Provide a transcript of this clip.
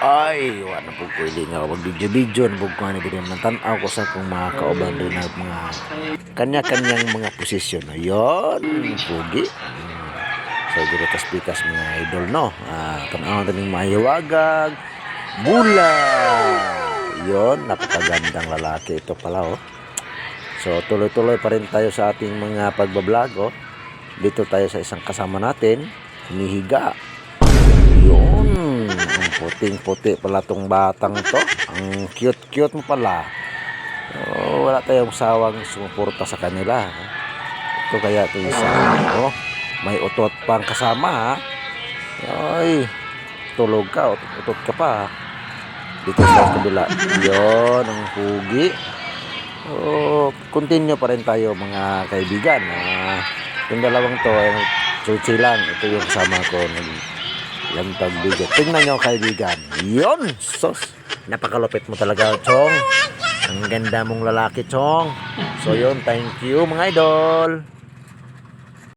Ay, wala po pwede nga mag-video-video na po ko na ganyan ng tanaw ko sa kung mga kauban rin na mga kanya-kanyang mga posisyon. Ayun, pugi. So, giritas-pikas mga idol, no? Tanaw na rin mahiwagag, bula. Yun, napakagandang lalaki ito pala, oh. So, tuloy-tuloy pa rin tayo sa ating mga pagbablog, oh. Dito tayo sa isang kasama natin, humihiga. Yun, ang puting-puti pala tong batang to. Ang cute-cute mo pala. Oh, wala tayong sawang sumuporta sa kanila. Ito kaya ito isa. Oh, may utot pang kasama, ha? Ay, tulog ka, utot ka pa. Dito sa kabila. Yun, ang pugi. Oh, continue pa rin tayo mga kaibigan. Yung dalawang to ay lang. Ito yung kasama ko lantag video. Tingnan nyo kaibigan. Yun! Sus! Napakalupit mo talaga, Chong. Ang ganda mong lalaki, Chong. So yun, thank you mga idol.